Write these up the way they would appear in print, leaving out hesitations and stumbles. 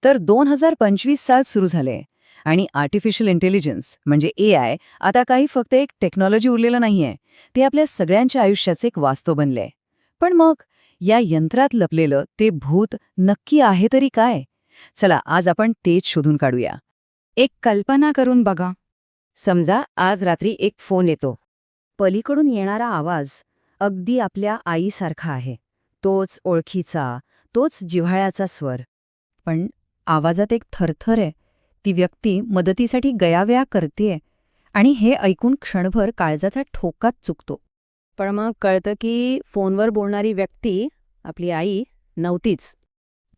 तर 2025 साल सुरू झाले आणि आर्टिफिशियल इंटेलिजन्स म्हणजे AI आता काही फक्त एक टेक्नॉलॉजी उरलेलं नाहीये, ते आपल्या सगळ्यांच्या आयुष्याचे एक वास्तव बनलंय. पण मग या यंत्रात लपलेलं ते भूत नक्की आहे तरी काय? चला आज आपण तेच शोधून काढूया. एक कल्पना करून बघा. समजा आज रात्री एक फोन येतो. पलीकडून येणारा आवाज अगदी आपल्या आईसारखा आहे. तोच ओळखीचा, तोच जिव्हाळ्याचा स्वर. पण आवाजात एक थरथर आहे. ती व्यक्ती मदतीसाठी गयावया करतेय आणि हे ऐकून क्षणभर काळजाचा ठोकाच चुकतो. पण मग कळतं की फोनवर बोलणारी व्यक्ती आपली आई नव्हतीच.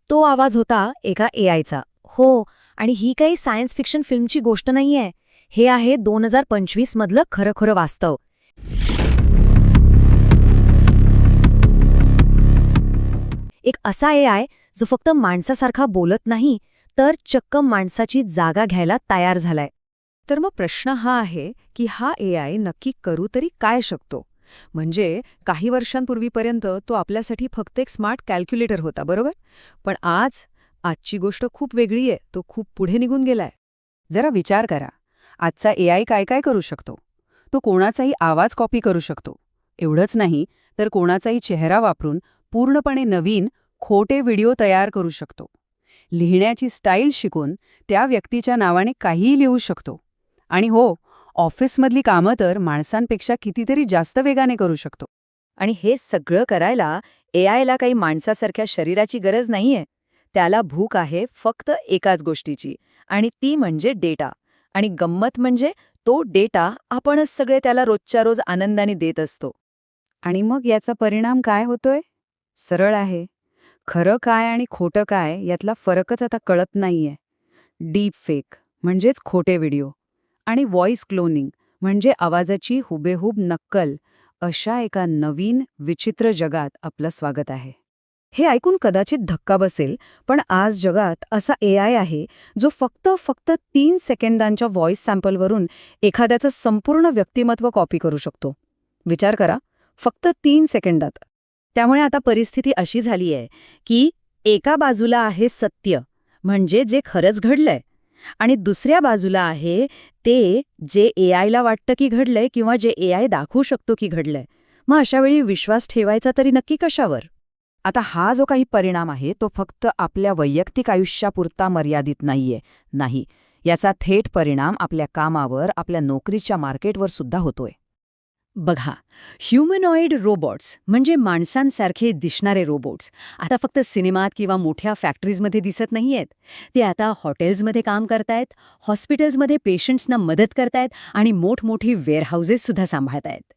तो आवाज होता एका AIचा. हो, आणि ही काही सायन्स फिक्शन फिल्मची गोष्ट नाहीये. हे आहे 2025 मधलं खरं वास्तव. एक असा AI जो फक्त माणसासारखा बोलत नाही, तर चक्क माणसाची जागा घ्यायला तयार झालाय. तर मग प्रश्न हा आहे की हा AI नक्की करू तरी काय शकतो? म्हणजे काही वर्षांपूर्वीपर्यंत तो आपल्यासाठी फक्त एक स्मार्ट कॅल्क्युलेटर होता, बरोबर? पण आजची गोष्ट खूप वेगळी आहे. तो खूप पुढे निघून गेलाय. जरा विचार करा, आजचा AI काय काय करू शकतो? तो कोणाचाही आवाज कॉपी करू शकतो. एवढंच नाही तर कोणाचाही चेहरा वापरून पूर्णपणे नवीन, खोटे व्हिडिओ तयार करू शकतो. लिहिण्याची स्टाईल शिकून त्या व्यक्तीच्या नावाने काहीही लिहू शकतो. आणि हो, ऑफिसमधली कामं तर माणसांपेक्षा कितीतरी जास्त वेगाने करू शकतो. आणि हे सगळं करायला AIला काही माणसासारख्या शरीराची गरज नाहीये. त्याला भूक आहे फक्त एकाच गोष्टीची, आणि ती म्हणजे डेटा. आणि गंमत म्हणजे तो डेटा आपणच सगळे त्याला रोजच्या रोज आनंदाने देत असतो. आणि मग याचा परिणाम काय होतोय? सरळ आहे. खरं काय आणि खोटं काय यातला फरकच आता कळत नाहीये. डीप फेक म्हणजेच खोटे व्हिडिओ आणि व्हॉइस क्लोनिंग म्हणजे आवाजाची हुबेहूब नक्कल, अशा एका नवीन विचित्र जगात आपलं स्वागत आहे. हे ऐकून कदाचित धक्का बसेल, पण आज जगात असा AI आहे जो फक्त 3 सेकंदांच्या व्हॉइस सॅम्पलवरून एखाद्याचं संपूर्ण व्यक्तिमत्व कॉपी करू शकतो. विचार करा, फक्त 3 सेकंदात. त्यामुळे आता परिस्थिती अशी झाली आहे की एका बाजूला आहे सत्य, म्हणजे जे खरंच घडलंय, आणि दुसऱ्या बाजूला आहे ते जे AIला वाटतं की घडलंय किंवा जे AI दाखवू शकतो की घडलंय. मग अशा वेळी विश्वास ठेवायचा तरी नक्की कशावर? आता हा जो काही परिणाम आहे तो फक्त आपल्या वैयक्तिक आयुष्यापुरता मर्यादित नाहीये. नाही, याचा थेट परिणाम आपल्या कामावर, आपल्या नोकरीच्या मार्केटवर सुद्धा होतोय. बघा, ह्युमनॉइड रोबोट्स म्हणजे माणसांसारखे दिसणारे रोबोट्स आता फक्त सिनेमात किंवा मोठ्या फॅक्टरीजमध्ये दिसत नाहीयेत. ते आता हॉटेल्समध्ये काम करतायत, हॉस्पिटल्समध्ये पेशंट्सना मदत करतायत आणि मोठमोठी वेअरहाऊसेससुद्धा सांभाळतायत.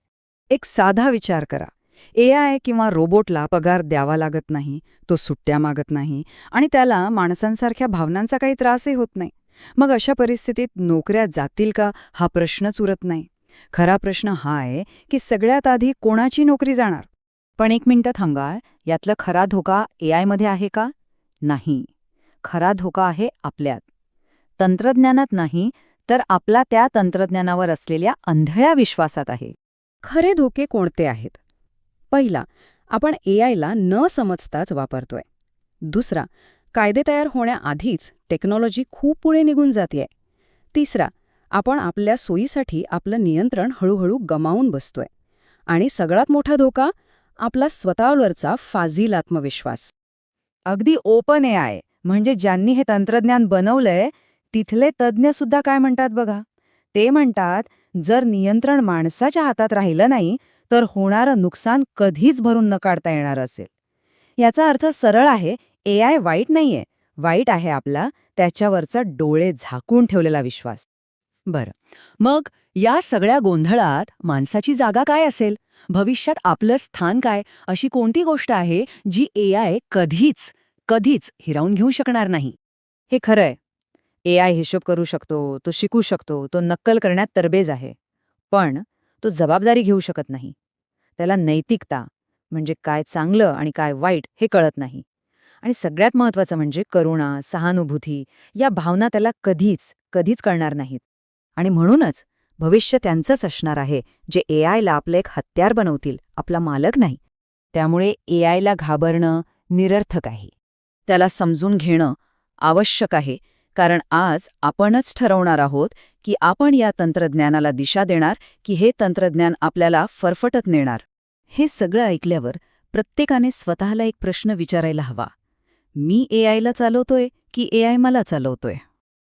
एक साधा विचार करा. AI किंवा रोबोटला पगार द्यावा लागत नाही, तो सुट्ट्या मागत नाही आणि त्याला माणसांसारख्या भावनांचा काही त्रासही होत नाही. मग अशा परिस्थितीत नोकऱ्या जातील का हा प्रश्नच उरत नाही. खरा प्रश्न हा आहे की सगळ्यात आधी कोणाची नोकरी जाणार? पण एक मिनिटं थांबा, यातला खरा धोका AIमध्ये आहे का? नाही. खरा धोका आहे आपल्यात. तंत्रज्ञानात नाही, तर आपला त्या तंत्रज्ञानावर असलेल्या अंधळ्या विश्वासात आहे. खरे धोके कोणते आहेत? पहिला, आपण AIला न समजताच वापरतोय. दुसरा, कायदे तयार होण्याआधीच टेक्नॉलॉजी खूप पुढे निघून जातेय. तिसरा, आपण आपल्या सोयीसाठी आपलं नियंत्रण हळूहळू गमावून बसतोय. आणि सगळ्यात मोठा धोका, आपला स्वतःवरचा फाजील आत्मविश्वास. अगदी ओपन AI म्हणजे ज्यांनी हे तंत्रज्ञान बनवलंय तिथले तज्ज्ञ सुद्धा काय म्हणतात बघा. ते म्हणतात, जर नियंत्रण माणसाच्या हातात राहिलं नाही तर होणारं नुकसान कधीच भरून न काढता येणार असेल. याचा अर्थ सरळ आहे, AI वाईट नाहीये, वाईट आहे आपला त्याच्यावरचा डोळे झाकून ठेवलेला विश्वास. बरं, मग या सगळ्या गोंधळात माणसाची जागा काय असेल? भविष्यात आपलं स्थान काय? अशी कोणती गोष्ट आहे जी AI कधीच हिरावून घेऊ शकणार नाही? हे खरंय. AI हिशोब करू शकतो, तो शिकू शकतो, तो नक्कल करण्यात तरबेज आहे. पण तो जबाबदारी घेऊ शकत नाही. त्याला नैतिकता म्हणजे काय चांगलं आणि काय वाईट हे कळत नाही. आणि सगळ्यात महत्त्वाचं म्हणजे करुणा, सहानुभूती या भावना त्याला कधीच कळणार नाहीत. आणि म्हणूनच भविष्य त्यांचंच असणार आहे जे AIला आपलं एक हत्यार बनवतील, आपला मालक नाही. त्यामुळे AIला घाबरणं निरर्थक आहे. त्याला समजून घेणं आवश्यक आहे, कारण आज आपणच ठरवणार आहोत की आपण या तंत्रज्ञानाला दिशा देणार की हे तंत्रज्ञान आपल्याला फरफटत नेणार. हे सगळं ऐकल्यावर प्रत्येकाने स्वतःला एक प्रश्न विचारायला हवा. मी एआयला चालवतोय की एआय मला चालवतोय?